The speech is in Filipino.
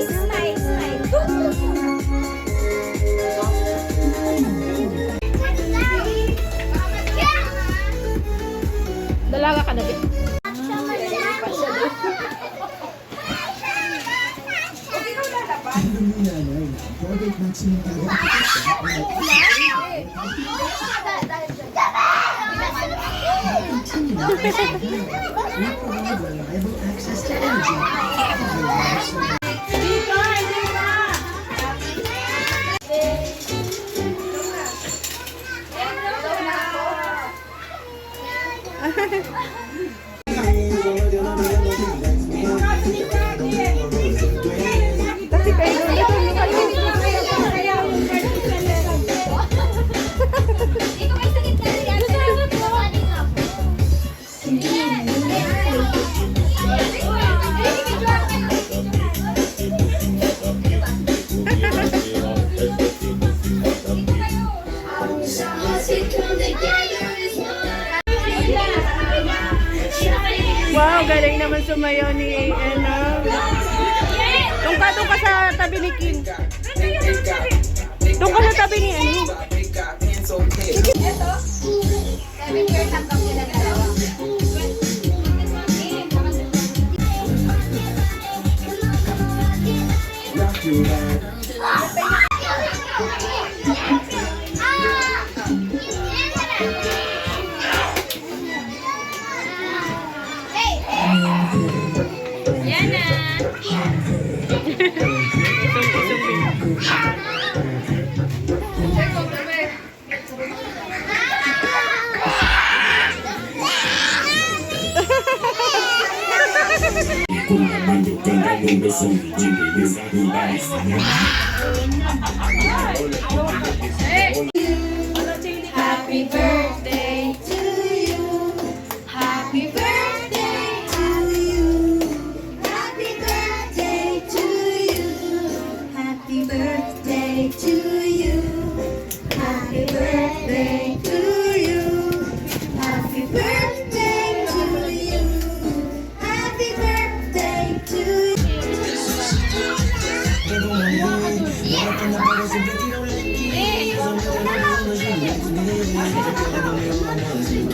Smile, smile. Dalaga ka na, Bi. Wow, galing naman sumayo ni Ena. Doon ka sa tabi ni Kim. Doon ka sa tabi ni Ena. Ito, 7 years ang kami na dalawa. Happy birthday to you. Happy birthday to you. Happy birthday to you. Happy birthday to you. Happy birthday to you. Happy birthday to you. Happy birthday to you.